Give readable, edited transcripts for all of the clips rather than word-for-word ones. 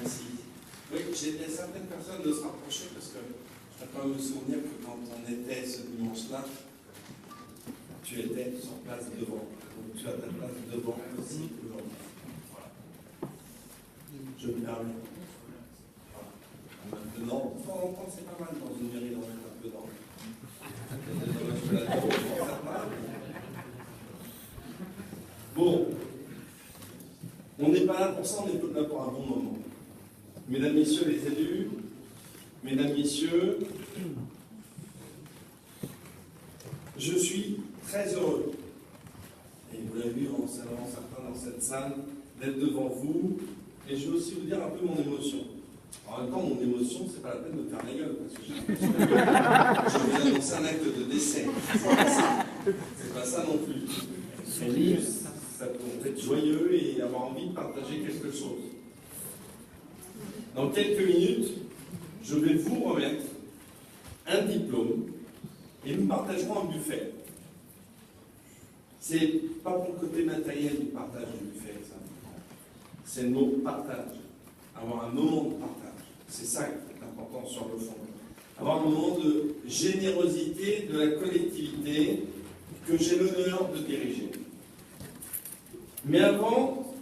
Merci. Oui, j'ai aidé certaines personnes de se rapprocher parce que je peux quand même me souvenir que quand on était ce dimanche-là, tu étais sur place devant. Donc tu as ta place devant aussi aujourd'hui. Voilà. Je me permets. Voilà. Maintenant, de temps en temps, c'est pas mal dans une mairie d'en mettre un peu dans. Bon, on n'est pas là pour ça, on est là pour un bon moment. Mesdames, Messieurs les élus, Mesdames, Messieurs, je suis très heureux, et vous l'avez vu en saluant certains dans cette salle, d'être devant vous, et je vais aussi vous dire un peu mon émotion. En même temps, mon émotion, c'est pas la peine de faire la gueule, parce que j'ai l'impression que je vous annonce un acte de décès. C'est pas ça non plus. Mais ça peut être joyeux et avoir envie de partager quelque chose. Dans quelques minutes, je vais vous remettre un diplôme et nous partagerons un buffet. C'est pas pour le côté matériel du partage du buffet, ça. C'est le mot partage. Avoir un moment de partage. C'est ça qui est important sur le fond. Avoir un moment de générosité de la collectivité que j'ai l'honneur de diriger. Mais avant,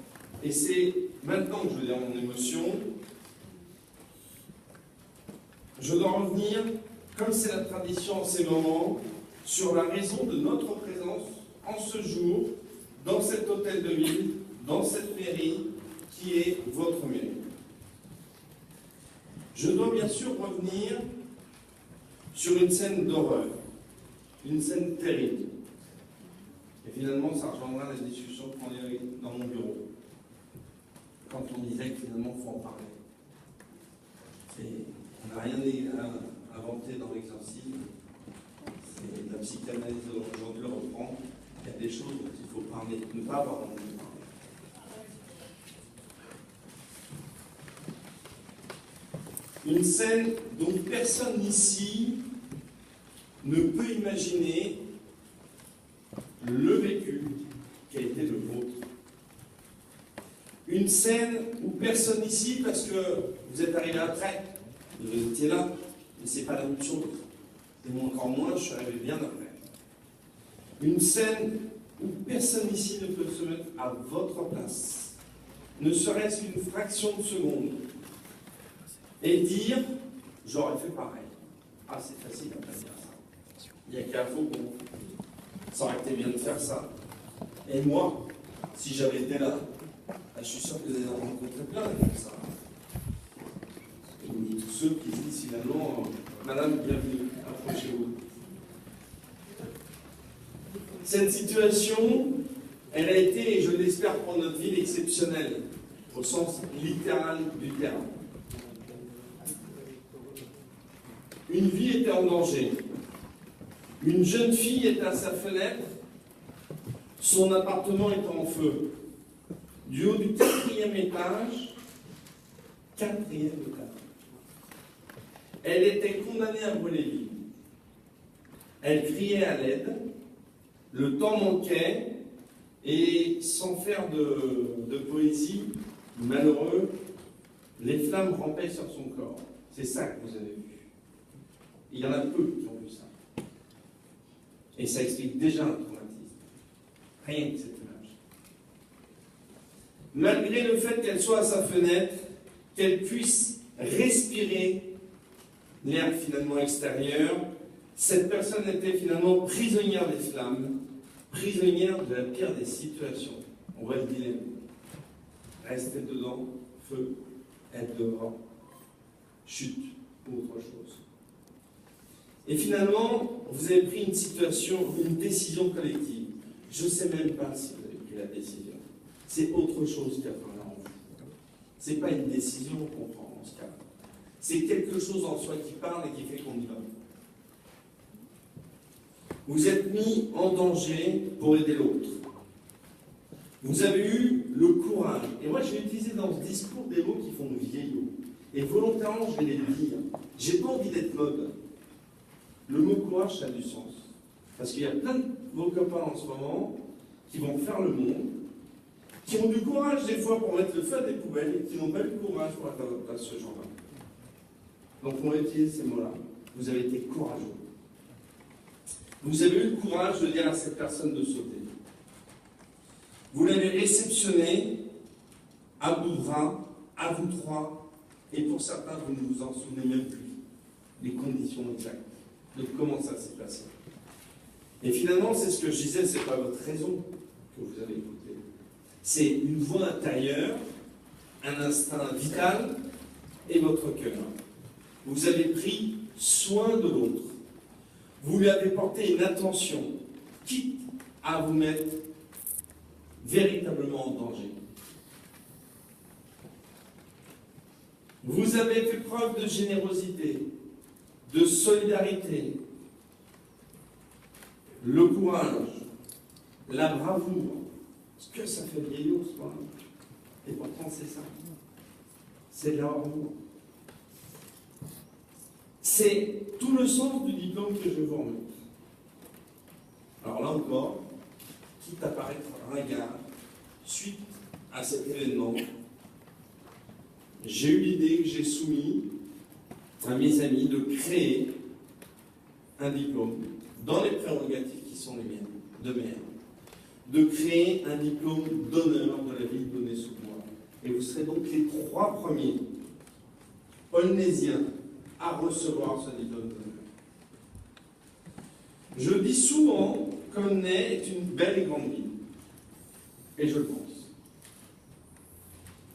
et c'est maintenant que je veux dire mon émotion, je dois revenir, comme c'est la tradition en ces moments, sur la raison de notre présence en ce jour, dans cet hôtel de ville, dans cette mairie, qui est votre mairie. Je dois bien sûr revenir sur une scène d'horreur, une scène terrible. Et finalement, ça rejoindra la discussion qu'on a eue dans mon bureau, quand on disait que finalement, il faut en parler. On n'a rien inventé dans l'exorcisme. C'est la psychanalyse aujourd'hui reprend. Il y a des choses dont il faut parler, ne pas avoir envie de parler. Une scène dont personne ici ne peut imaginer le vécu qui a été le vôtre. Une scène où personne ici, parce que vous êtes arrivé après, vous étiez là, mais ce n'est pas la même chose. Et moi encore moins, je suis arrivé bien après. Une scène où personne ici ne peut se mettre à votre place, ne serait-ce qu'une fraction de seconde, et dire, j'aurais fait pareil. Ah, c'est facile à pas dire ça. Il n'y a qu'à faux, bon. Ça aurait été bien de faire ça. Et moi, si j'avais été là, je suis sûr que vous allez en rencontrer plein avec ça. Et tous ceux qui disent finalement, Madame, bienvenue, approchez-vous. Cette situation, elle a été, et je l'espère pour notre ville, exceptionnelle, au sens littéral du terme. Une vie était en danger. Une jeune fille était à sa fenêtre, son appartement était en feu. Du haut du 4e étage, elle était condamnée à brûler vive. Elle criait à l'aide, le temps manquait, et sans faire de poésie, malheureux, les flammes rampaient sur son corps. C'est ça que vous avez vu. Il y en a peu qui ont vu ça. Et ça explique déjà un traumatisme. Rien que cette image. Malgré le fait qu'elle soit à sa fenêtre, qu'elle puisse respirer l'air finalement extérieur, cette personne était finalement prisonnière des flammes, prisonnière de la pire des situations. On va le dilemme. Rester dedans, feu, être dehors, chute ou autre chose. Et finalement, vous avez pris une situation, une décision collective. Je ne sais même pas si vous avez pris la décision. C'est autre chose qui a parlé en vous. Ce n'est pas une décision qu'on prend en ce cas. C'est quelque chose en soi qui parle et qui fait qu'on y va. Vous êtes mis en danger pour aider l'autre. Vous avez eu le courage. Et moi, j'ai utilisé dans ce discours des mots qui font vieillot. Et volontairement, je vais les dire. J'ai pas envie d'être mode. Le mot courage, ça a du sens. Parce qu'il y a plein de vos copains en ce moment qui vont faire le monde qui ont du courage des fois pour mettre le feu à des poubelles et qui n'ont pas eu le courage pour être à votre place ce jour-là. Donc on va utiliser ces mots-là. Vous avez été courageux. Vous avez eu le courage de dire à cette personne de sauter. Vous l'avez réceptionné à bout de bras, à vous trois, et pour certains, vous ne vous en souvenez même plus. Les conditions exactes de comment ça s'est passé. Et finalement, c'est ce que je disais, c'est pas votre raison que vous avez écouté. C'est une voix intérieure, un instinct vital et votre cœur. Vous avez pris soin de l'autre. Vous lui avez porté une attention, quitte à vous mettre véritablement en danger. Vous avez fait preuve de générosité, de solidarité, le courage, la bravoure. Ce que ça fait vieillot, ce soir. Et pourtant, c'est ça. C'est de l'amour. C'est tout le sens du diplôme que je vous remonte. Alors là encore, quitte à paraître ringard, suite à cet événement, j'ai eu l'idée que j'ai soumise à mes amis de créer un diplôme dans les prérogatives qui sont les miennes, de maire, de créer un diplôme d'honneur de la ville d'Aulnay-sous-Bois. Et vous serez donc les 3 premiers Aulnaysiens à recevoir ce diplôme d'honneur. Je dis souvent qu'Aulnay est une belle et grande ville. Et je le pense.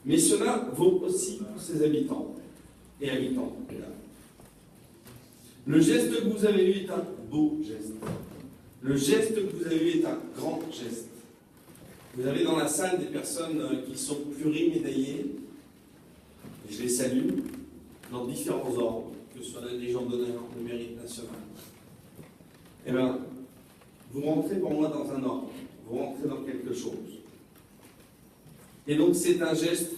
Mais cela vaut aussi pour ses habitants et habitantes. Le geste que vous avez eu est un beau geste. Le geste que vous avez eu est un grand geste. Vous avez dans la salle des personnes qui sont plurimédaillées, et je les salue, dans différents ordres, que ce soit la Légion d'honneur, le Mérite national. Eh bien, vous rentrez pour moi dans un ordre, vous rentrez dans quelque chose. Et donc c'est un geste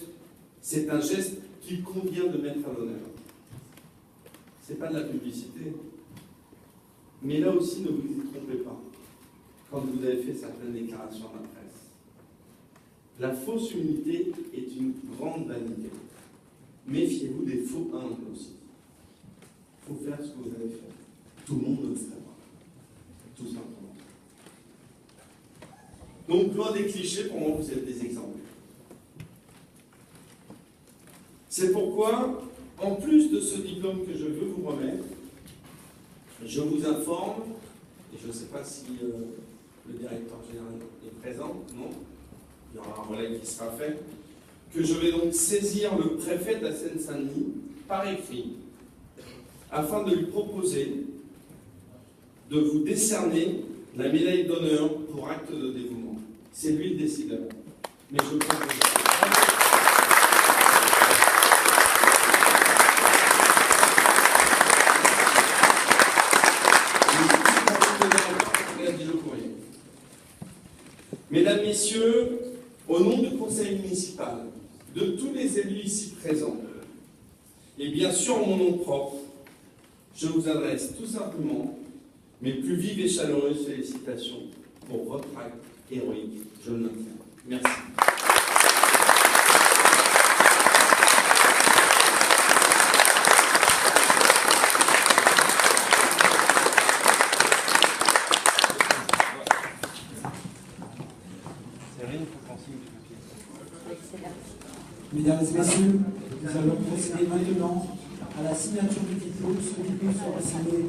qu'il convient de mettre à l'honneur. Ce n'est pas de la publicité. Mais là aussi, ne vous y trompez pas, quand vous avez fait certaines déclarations à la presse. La fausse humilité est une grande vanité. Méfiez-vous des faux humbles aussi. Il faut faire ce que vous avez fait. Tout le monde ne le ferait pas. Tout simplement. Donc, loin des clichés, pour moi, vous êtes des exemples. C'est pourquoi, en plus de ce diplôme que je veux vous remettre, je vous informe, et je ne sais pas si le directeur général est présent, non, il y aura un relais qui sera fait, que je vais donc saisir le préfet de la Seine-Saint-Denis par écrit, afin de lui proposer de vous décerner la médaille d'honneur pour acte de dévouement. C'est lui le décideur. Mais je propose. Mesdames, Messieurs, au nom du Conseil municipal, de tous les élus ici présents, et bien sûr en mon nom propre, je vous adresse tout simplement mes plus vives et chaleureuses félicitations pour votre acte héroïque. Je le maintiens. Merci. Mesdames et messieurs, nous allons procéder maintenant à la signature du diplôme. Ce diplôme sera signé